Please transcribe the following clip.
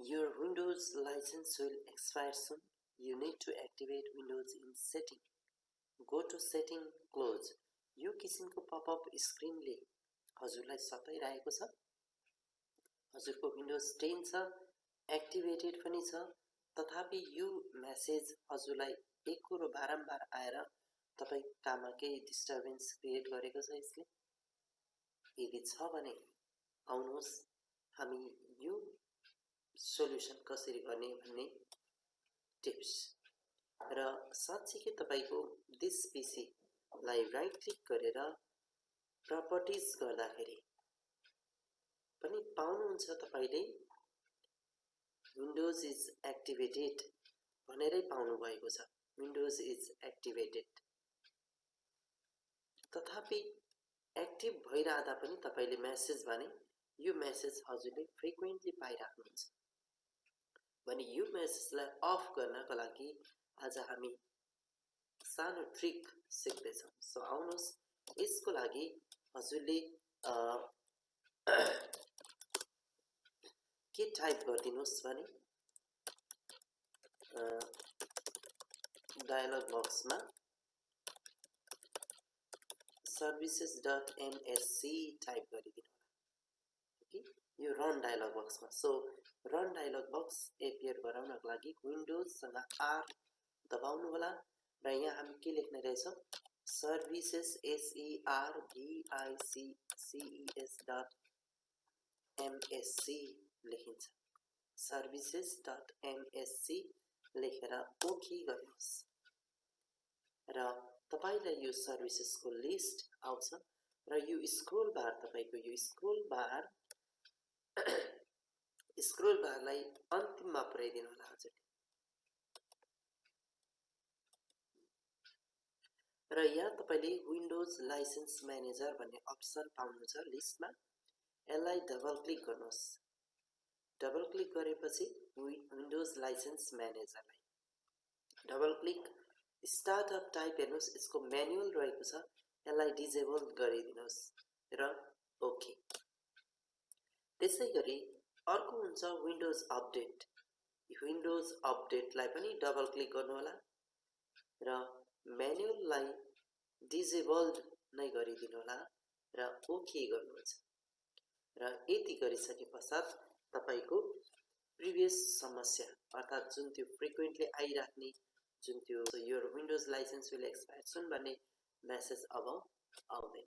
Your Windows license will expire soon. You need to activate Windows in setting. Go to setting, close. यो किसिमको pop-up स्क्रिनले हजुरलाई सताइरहेको छ। हजुरको windows 10 छ, activated पनि छ, तथापि यो मेसेज हजुरलाई एक कुरो बारम्बार आएर तपाईको काममा केही डिस्टर्बेन्स क्रिएट गरेको छ यसले। यदि छ भने आउनुहोस् हामी यो सोल्युसन कसरी गर्ने भन्ने टिप्स र साथसाथै तपाईको दिस पीसी लाई राइट क्लिक गरेर प्रपर्टिज गर्दाखेरि पनि पाउनुहुन्छ तपाईले विन्डोज इज एक्टिभेटेड भनेरै पाउनु भएको छ। विन्डोज इज एक्टिभेटेड तथापि एक्टिभ भइरादा पनि तपाईले मेसेज भने यो मेसेज हजुरले फ्रिक्वेन्टली पाइराख्नुहुन्छ भने यो मेसेजलाई अफ गर्नको लागि आज हामी सानो ट्रिक सिक्दैछौं। सो आउनुहोस् यसको लागि हजुरले के टाइप गर्दिनुस् भने डायलग बक्समा services.msc टाइप गरिदिनु होला। ओके, यो रन डायलग बक्समा। So run dialog box appear गराउनको लागि विन्डोज सँग आर दबाउनु होला र यहाँ हामी के लेख्ने रहेछौं services services.msc लेखिन्छ। services.msc लेखेर ओके गर्नुहोस् र तपाईलाई यो सर्भिसेसको लिस्ट आउँछ र यो स्क्रोल बार तपाईको यो स्क्रोल बारलाई अन्तिममा पुर्याइदिनु होला हजुरले। र यहाँ तपाईले विन्डोज लाइसेन्स म्यानेजर भन्ने अप्सन पाउनुहुन्छ लिस्टमा। यसलाई डबल क्लिक गर्नुहोस्। डबल क्लिक गरेपछि विन्डोज लाइसेन्स म्यानेजरलाई डबल क्लिक स्टार्टअप टाइप हेर्नुहोस् यसको म्यानुअल रहेको छ, यसलाई डिजेबल गरिदिनुहोस् र ओके। त्यसैगरी अर्को हुन्छ विन्डोज अपडेट। विन्डोज अपडेटलाई पनि डबल क्लिक गर्नु होला र म्यानुअललाई डिजेबल्ड नै गरिदिनु होला र ओके गर्नुहुन्छ र यति गरिसके पश्चात तपाईको प्रिभियस समस्या अर्थात जुन त्यो फ्रिक्वेन्टली आइराख्ने जुन त्यो your Windows license will expire soon भन्ने मेसेज अब आउँदैन।